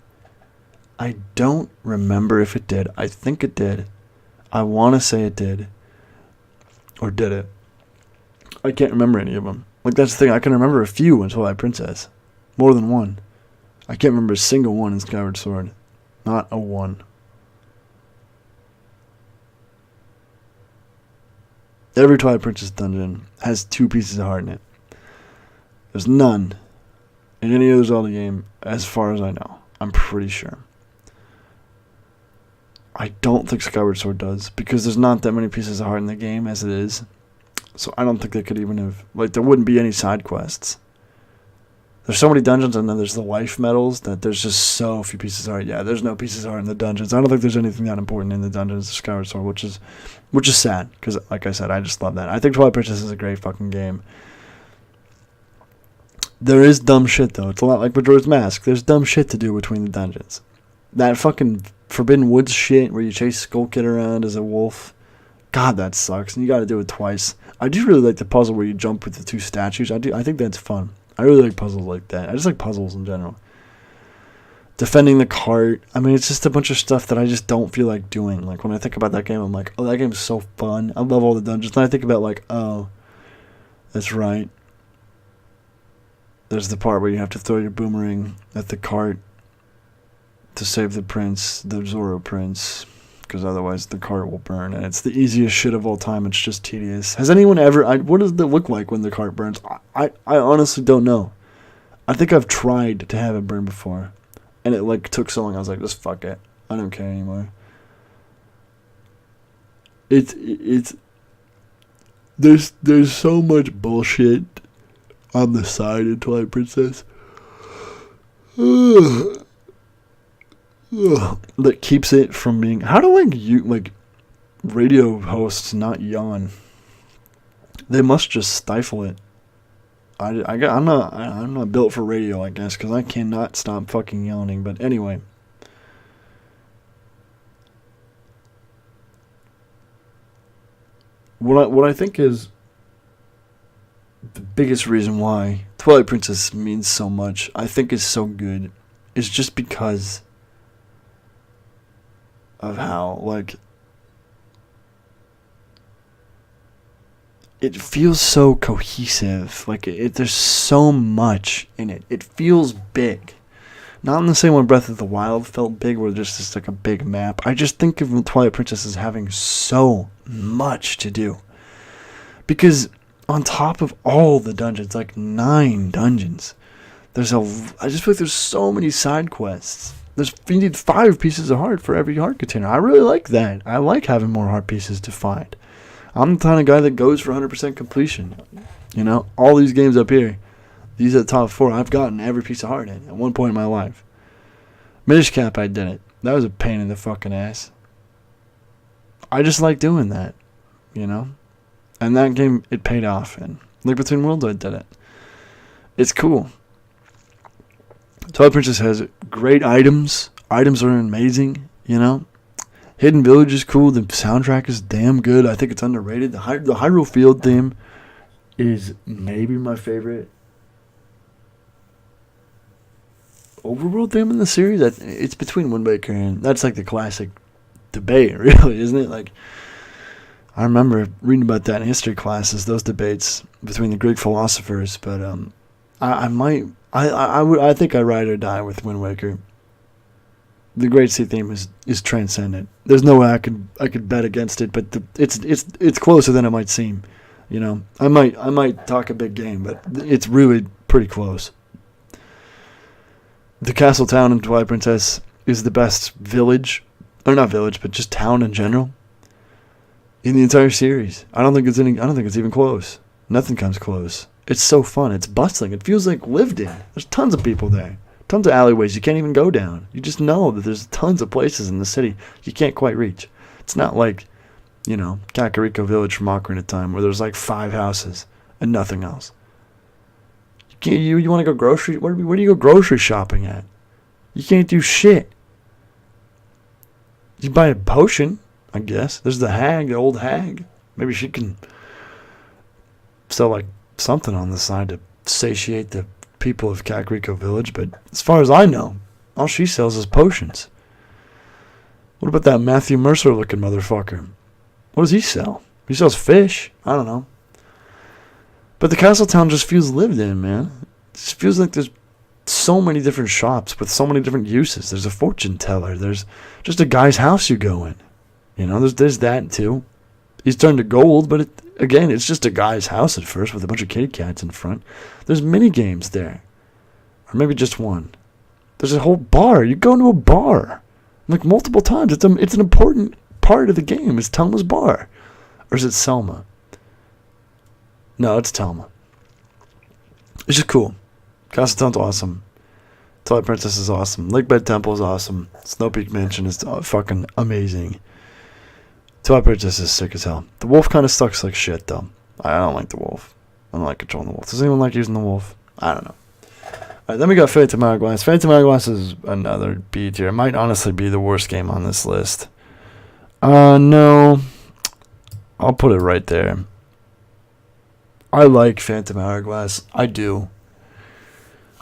I don't remember if it did. I think it did. I want to say it did. Or did it? I can't remember any of them. Like, that's the thing. I can remember a few in Twilight Princess. More than one. I can't remember a single one in Skyward Sword. Not a one. Every Twilight Princess dungeon has 2 pieces of heart in it. There's none in any other Zelda game, as far as I know. I'm pretty sure. I don't think Skyward Sword does, because there's not that many pieces of heart in the game as it is. So I don't think they could even have... Like, there wouldn't be any side quests. There's so many dungeons, and then there's the life medals, that there's just so few pieces of heart. Yeah, there's no pieces of heart in the dungeons. I don't think there's anything that important in the dungeons of Skyward Sword, which is sad, because, like I said, I just love that. I think Twilight Princess is a great fucking game. There is dumb shit, though. It's a lot like Majora's Mask. There's dumb shit to do between the dungeons. That fucking Forbidden Woods shit, where you chase Skull Kid around as a wolf... God, that sucks, and you gotta do it twice. I do really like the puzzle where you jump with the 2 statues. I think that's fun. I really like puzzles like that. I just like puzzles in general. defending the cart. I mean, it's just a bunch of stuff that I just don't feel like doing. Like, when I think about that game, I'm like, oh, that game's so fun. I love all the dungeons. And I think about, like, oh, that's right. There's the part where you have to throw your boomerang at the cart to save the prince, the Zoro prince, because otherwise the cart will burn. And it's the easiest shit of all time. It's just tedious. Has anyone ever... what does it look like when the cart burns? I honestly don't know. I think I've tried to have it burn before. And it, like, took so long, I was like, just fuck it. I don't care anymore. It's... There's so much bullshit on the side in Twilight Princess that keeps it from being... How do, like, radio hosts not yawn? They must just stifle it. I'm not built for radio, I guess, because I cannot stop fucking yawning. But anyway, what I think is the biggest reason why Twilight Princess means so much, I think is so good, is just because of how, like, it feels so cohesive. Like, there's so much in it. It feels big. Not in the same way Breath of the Wild felt big, where there's just like a big map. I just think of Twilight Princess as having so much to do. Because on top of all the dungeons, like 9 dungeons, I just feel like there's so many side quests. You need 5 pieces of heart for every heart container. I really like that. I like having more heart pieces to find. I'm the kind of guy that goes for 100% completion. You know, all these games up here, these are the top 4. I've gotten every piece of heart in at one point in my life. Minish Cap, I didn't. That was a pain in the fucking ass. I just like doing that, you know? And that game, it paid off. And Link Between Worlds, I did it. It's cool. Twilight Princess has great items. Items are amazing, you know? Hidden Village is cool. The soundtrack is damn good. I think it's underrated. The Hyrule Field theme is maybe my favorite overworld theme in the series. It's between Wind Waker and... That's like the classic debate, really, isn't it? Like, I remember reading about that in history classes, those debates between the Greek philosophers. But I think I ride or die with Wind Waker. The Great Sea theme is transcendent. There's no way I could bet against it, but it's closer than it might seem. You know, I might talk a big game, but it's really pretty close. The castle town in Twilight Princess is the best village, or not village, but just town in general in the entire series. I don't think it's even close. Nothing comes close. It's so fun. It's bustling. It feels like lived in. There's tons of people there. Tons of alleyways you can't even go down. You just know that there's tons of places in the city you can't quite reach. It's not like, you know, Kakariko Village from Ocarina of Time, where there's like 5 houses and nothing else. You want to go grocery? Where do you go grocery shopping at? You can't do shit. You buy a potion, I guess. There's the old hag. Maybe she can sell like something on the side to satiate the people of Kakariko Village, but as far as I know, all she sells is potions. What about that Matthew Mercer looking motherfucker? What does he sell? He sells fish. I don't know. But the castle town just feels lived in, man. It just feels like there's so many different shops with so many different uses. There's a fortune teller. There's just a guy's house you go in. You know, there's that too. He's turned to gold, but again, it's just a guy's house at first with a bunch of kitty cats in front. There's mini games there. Or maybe just one. There's a whole bar. You go into a bar like multiple times. It's an important part of the game. It's Telma's bar. Or is it Selma? No, it's Telma. It's just cool. Castle Town's awesome. Twilight Princess is awesome. Lake Bed Temple is awesome. Snow Peak Mansion is fucking amazing. Twilight Princess is sick as hell. The wolf kind of sucks like shit, though. I don't like the wolf. I don't like controlling the wolf. Does anyone like using the wolf? I don't know. Alright, then we got Phantom Hourglass. Phantom Hourglass is another B tier. It might honestly be the worst game on this list. No. I'll put it right there. I like Phantom Hourglass. I do.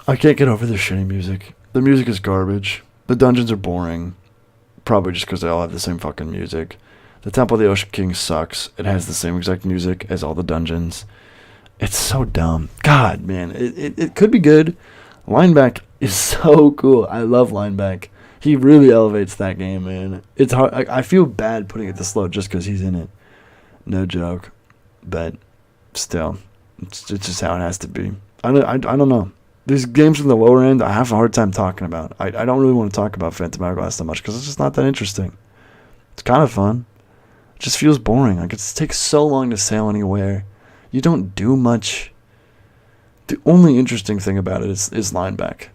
I can't get over the shitty music. The music is garbage. The dungeons are boring. Probably just because they all have the same fucking music. The Temple of the Ocean King sucks. It has the same exact music as all the dungeons. It's so dumb. God, man. It could be good. Lineback is so cool. I love Lineback. He really elevates that game, man. It's hard. I feel bad putting it this low just because he's in it. No joke. But still, it's just how it has to be. I don't know. These games from the lower end, I have a hard time talking about. I don't really want to talk about Phantom Hourglass that much because it's just not that interesting. It's kind of fun. It just feels boring. Like, it takes so long to sail anywhere. You don't do much. The only interesting thing about it is Lineback.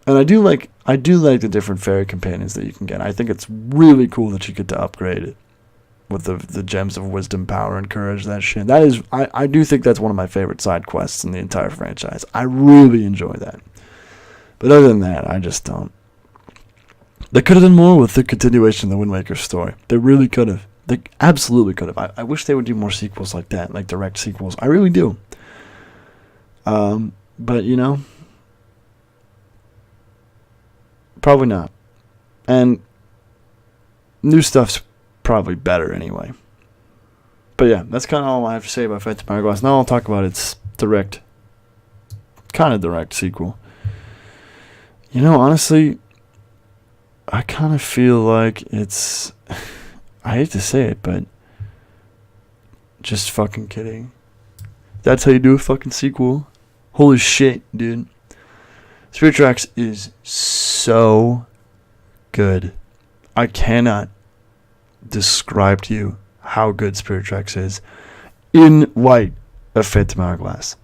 And I do like the different fairy companions that you can get. I think it's really cool that you get to upgrade it with the gems of wisdom, power, and courage. That shit. That is, I do think that's one of my favorite side quests in the entire franchise. I really enjoy that. But other than that, I just don't. They could have done more with the continuation of the Wind Waker story. They really could have. They absolutely could have. I wish they would do more sequels like that, like direct sequels. I really do. But, you know, probably not. And new stuff's probably better anyway. But yeah, that's kind of all I have to say about Phantom Hourglass. Now I'll talk about its direct sequel. You know, honestly, I kind of feel like it's... I hate to say it, but just fucking kidding. That's how you do a fucking sequel. Holy shit, dude. Spirit Tracks is so good. I cannot describe to you how good Spirit Tracks is in light of Phantom Hourglass.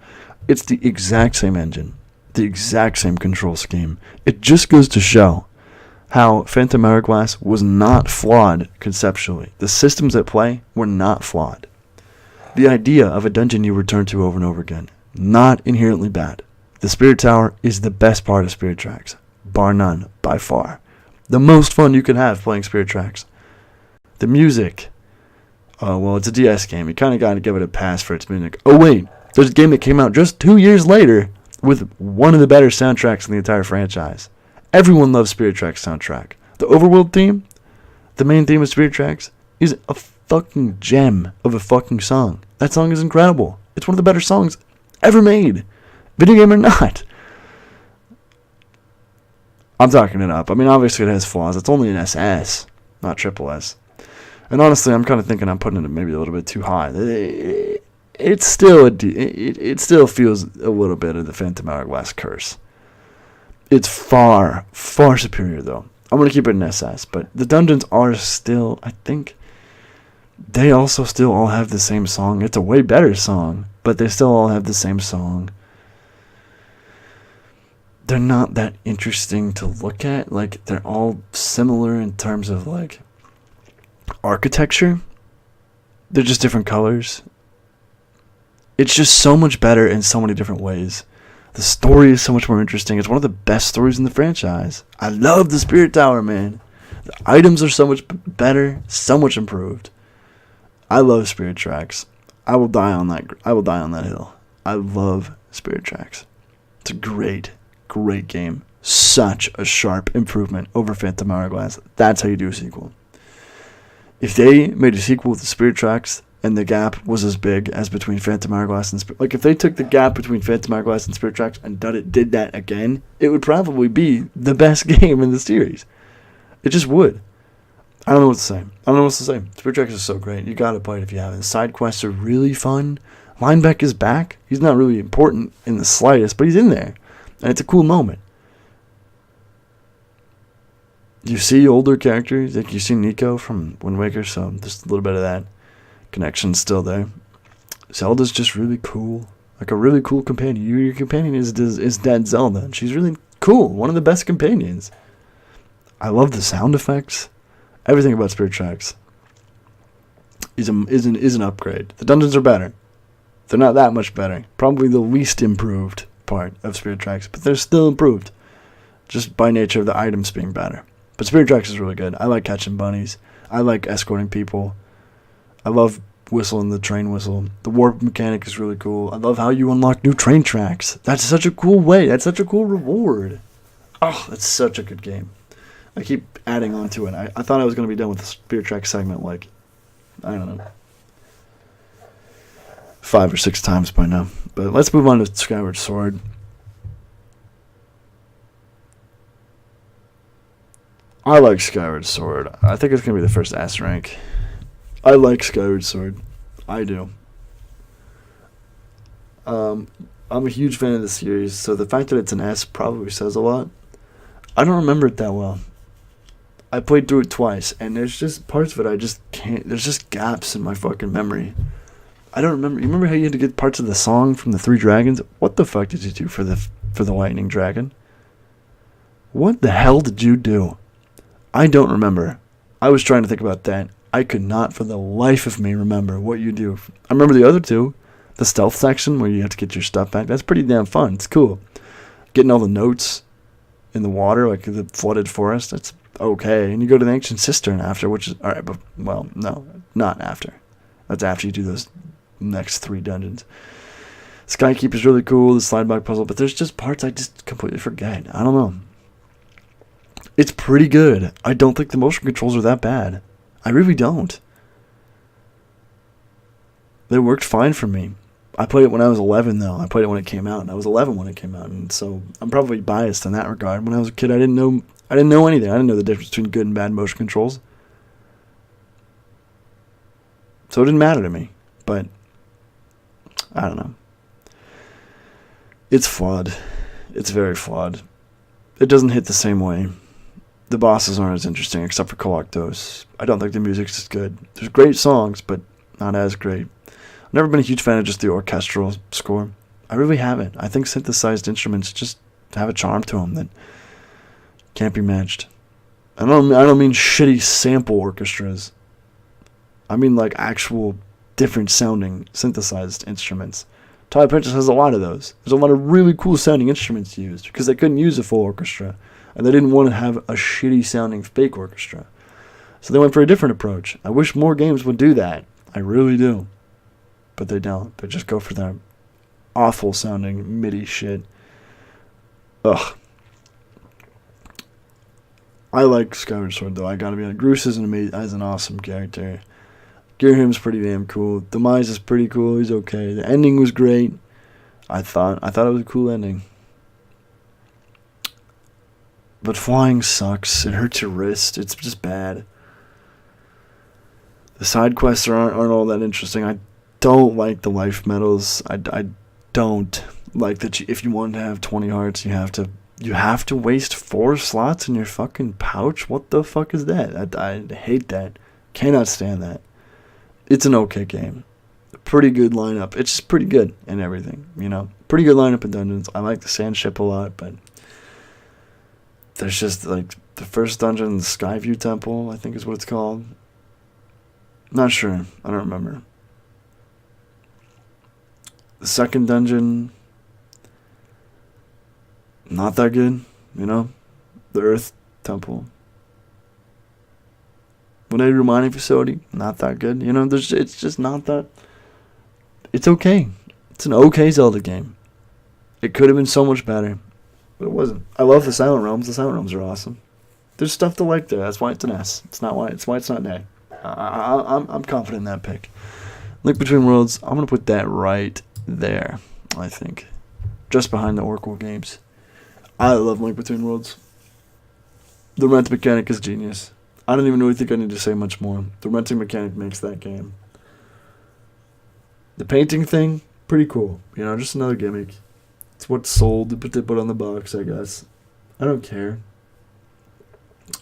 It's the exact same engine, the exact same control scheme. It just goes to show how Phantom Hourglass was not flawed conceptually. The systems at play were not flawed. The idea of a dungeon you return to over and over again, not inherently bad. The Spirit Tower is the best part of Spirit Tracks, bar none, by far. The most fun you can have playing Spirit Tracks. The music, oh, well, it's a DS game. You kind of got to give it a pass for its music. Oh, wait, there's a game that came out just 2 years later with one of the better soundtracks in the entire franchise. Everyone loves Spirit Tracks soundtrack. The Overworld theme, the main theme of Spirit Tracks, is a fucking gem of a fucking song. That song is incredible. It's one of the better songs ever made, video game or not. I'm talking it up. I mean, obviously it has flaws. It's only an SS, not triple S. And honestly, I'm kind of thinking I'm putting it maybe a little bit too high. It still feels a little bit of the Phantom Hourglass curse. It's far, far superior, though. I'm going to keep it in SS, but the dungeons are still, I think, they also still all have the same song. It's a way better song, but they still all have the same song. They're not that interesting to look at. Like, they're all similar in terms of, like, architecture. They're just different colors. It's just so much better in so many different ways. The story is so much more interesting. It's one of the best stories in the franchise. I love the Spirit Tower, man. The items are so much better, so much improved. I love Spirit Tracks. I will die on that hill. I love Spirit Tracks. It's a great, great game. Such a sharp improvement over Phantom Hourglass. That's how you do a sequel. If they made a sequel with the Spirit Tracks and the gap was as big as between Phantom Hourglass and if they took the gap between Phantom Hourglass and Spirit Tracks and did that again, it would probably be the best game in the series. It just would. I don't know what to say. Spirit Tracks is so great. You gotta play it if you haven't. Side quests are really fun. Lineback is back. He's not really important in the slightest, but he's in there. And it's a cool moment. You see older characters, like you see Nico from Wind Waker, so there's a little bit of that connection's still there. Zelda's just really cool. Like a really cool companion. Your companion is Dead Zelda, and she's really cool. One of the best companions. I love the sound effects. Everything about Spirit Tracks is an upgrade. The dungeons are better. They're not that much better. Probably the least improved part of Spirit Tracks, but they're still improved. Just by nature of the items being better. But Spirit Tracks is really good. I like catching bunnies. I like escorting people. I love whistling the train whistle. The warp mechanic is really cool. I love how you unlock new train tracks. That's such a cool way. That's such a cool reward. Oh, that's such a good game. I keep adding on to it. I thought I was going to be done with the Spear Track segment, like, I don't know, 5 or 6 times by now. But let's move on to Skyward Sword. I like Skyward Sword. I think it's going to be the first S rank. I like Skyward Sword. I do. I'm a huge fan of the series, so the fact that it's an S probably says a lot. I don't remember it that well. I played through it twice, and there's just parts of it I just can't. There's just gaps in my fucking memory. I don't remember. You remember how you had to get parts of the song from the 3 Dragons? What the fuck did you do for the Lightning Dragon? What the hell did you do? I don't remember. I was trying to think about that. I could not for the life of me remember what you do. I remember the other 2. The stealth section where you have to get your stuff back. That's pretty damn fun. It's cool. Getting all the notes in the water, like the flooded forest, that's okay. And you go to the Ancient Cistern after, which is... Alright, but... Well, no. Not after. That's after you do those next 3 dungeons. Skykeep is really cool. The slide block puzzle. But there's just parts I just completely forget. I don't know. It's pretty good. I don't think the motion controls are that bad. I really don't. They worked fine for me. I played it when I was 11, though. I played it when it came out, and I was 11 when it came out, and so I'm probably biased in that regard. When I was a kid, I didn't know anything. I didn't know the difference between good and bad motion controls. So it didn't matter to me. But I don't know. It's flawed. It's very flawed. It doesn't hit the same way. The bosses aren't as interesting, except for Koloktos. I don't think the music's as good. There's great songs, but not as great. I've never been a huge fan of just the orchestral score. I really haven't. I think synthesized instruments just have a charm to them that can't be matched. I don't mean shitty sample orchestras. I mean like actual different sounding synthesized instruments. Twilight Princess has a lot of those. There's a lot of really cool sounding instruments used because they couldn't use a full orchestra and they didn't want to have a shitty sounding fake orchestra. So they went for a different approach. I wish more games would do that. I really do. But they don't. They just go for that awful sounding MIDI shit. Ugh. I like Skyward Sword though. I gotta be honest. Groose is an awesome character. Girahim's pretty damn cool. Demise is pretty cool. He's okay. The ending was great. I thought it was a cool ending. But flying sucks. It hurts your wrist. It's just bad. The side quests aren't all that interesting. I don't like the life medals. I don't like that if you want to have 20 hearts, you have to waste 4 slots in your fucking pouch. What the fuck is that? I hate that. Cannot stand that. It's an okay game. A pretty good lineup. It's just pretty good and everything, you know. Pretty good lineup of dungeons. I like the sand ship a lot, but there's just like the first dungeon, the Skyview Temple, I think is what it's called. Not sure. I don't remember. The second dungeon, not that good, you know. The Earth Temple. Winnetou Mining Facility, not that good. You know, it's just not that. It's okay. It's an okay Zelda game. It could have been so much better, but it wasn't. I love the Silent Realms. The Silent Realms are awesome. There's stuff to like there. That's why it's an S. It's why it's not an A. I'm confident in that pick. Link Between Worlds, I'm gonna put that right there. I think, just behind the Oracle games. I love Link Between Worlds. The rent mechanic is genius. I don't even really think I need to say much more. The renting mechanic makes that game. The painting thing, pretty cool. You know, just another gimmick. It's what's sold, they put on the box, I guess. I don't care.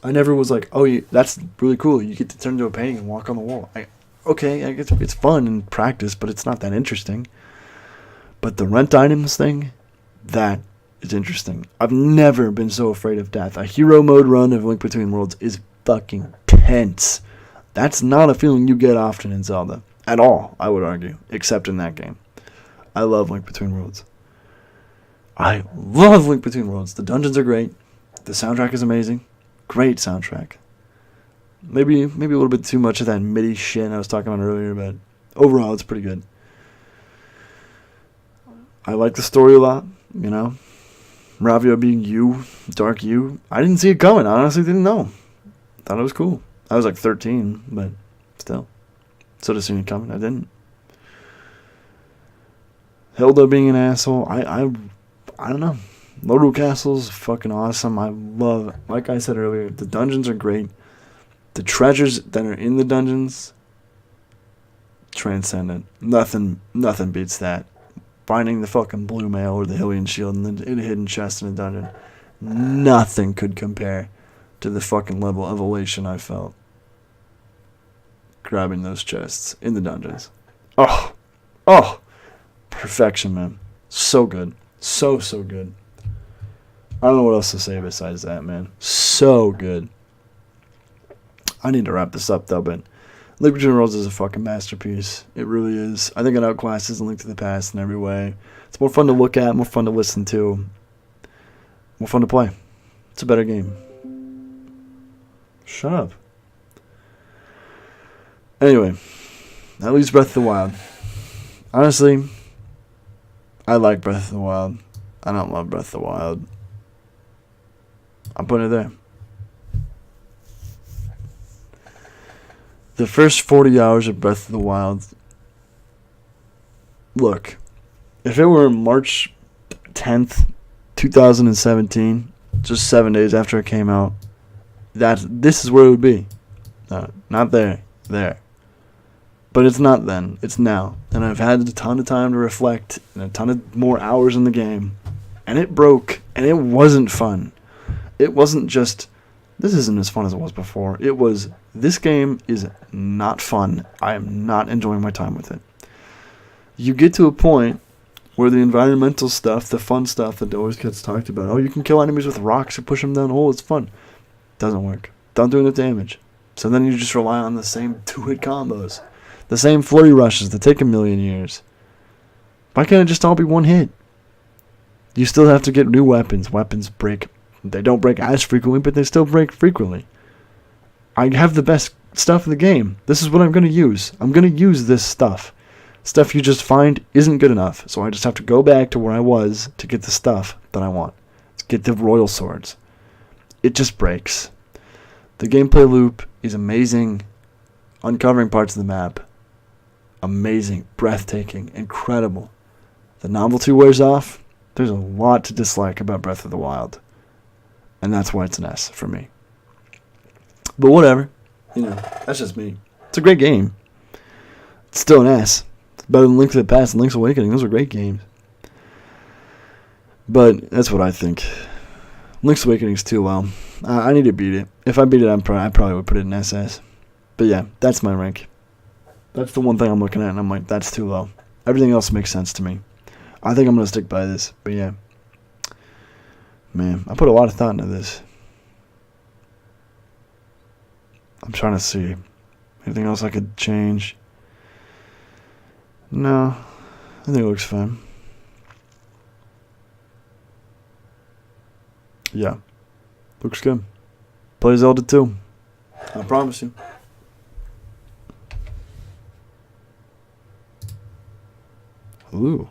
I never was like, oh, that's really cool. You get to turn into a painting and walk on the wall. Okay, I guess it's fun in practice, but it's not that interesting. But the rent items thing, that is interesting. I've never been so afraid of death. A hero mode run of Link Between Worlds is fucking tense. That's not a feeling you get often in Zelda. At all, I would argue. Except in that game. I love Link Between Worlds. I love Link Between Worlds. The dungeons are great. The soundtrack is amazing. Great soundtrack. Maybe a little bit too much of that MIDI shit I was talking about earlier, but overall it's pretty good. I like the story a lot, you know. Ravio being you, dark you. I didn't see it coming. I honestly didn't know. Thought it was cool. I was like 13, but still. Should have seen it coming. I didn't. Hilda being an asshole. I don't know. Lordu Castle's fucking awesome. I love, like I said earlier, the dungeons are great. The treasures that are in the dungeons, transcendent. Nothing beats that. Finding the fucking blue mail or the Hylian shield and the hidden chest in a dungeon. Nothing could compare to the fucking level of elation I felt grabbing those chests in the dungeons. Oh, perfection, man. So good. So good. I don't know what else to say besides that, man. So good. I need to wrap this up, though, but League Between Worlds is a fucking masterpiece. It really is. I think it outclasses A Link to the Past in every way. It's more fun to look at, more fun to listen to, more fun to play. It's a better game. Shut up. Anyway, that leaves Breath of the Wild. Honestly, I like Breath of the Wild. I don't love Breath of the Wild. I'm putting it there. The first 40 hours of Breath of the Wild. Look, if it were March 10th, 2017, just 7 days after it came out, this is where it would be. Not there. There. But it's not then. It's now. And I've had a ton of time to reflect and a ton of more hours in the game. And it broke. And it wasn't fun. It wasn't just, this isn't as fun as it was before. It was, this game is not fun. I am not enjoying my time with it. You get to a point where the environmental stuff, the fun stuff that always gets talked about, oh, you can kill enemies with rocks or push them down a hole, it's fun. Doesn't work. Don't do enough damage. So then you just rely on the same two-hit combos. The same flurry rushes that take a million years. Why can't it just all be one hit? You still have to get new weapons. Weapons break. They don't break as frequently, but they still break frequently. I have the best stuff in the game. This is what I'm going to use. I'm going to use this stuff. Stuff you just find isn't good enough, so I just have to go back to where I was to get the stuff that I want. To get the royal swords. It just breaks. The gameplay loop is amazing. Uncovering parts of the map. Amazing, breathtaking, incredible. The novelty wears off. There's a lot to dislike about Breath of the Wild. And that's why it's an S for me. But whatever. You know, that's just me. It's a great game. It's still an S. It's better than Link to the Past and Link's Awakening. Those are great games. But that's what I think. Link's Awakening's too low. I need to beat it. If I beat it, I probably would put it in SS. But yeah, that's my rank. That's the one thing I'm looking at, and I'm like, that's too low. Everything else makes sense to me. I think I'm going to stick by this. But yeah. Man, I put a lot of thought into this. I'm trying to see. Anything else I could change? No. I think it looks fine. Yeah. Looks good. Play Zelda 2. I promise you. Ooh.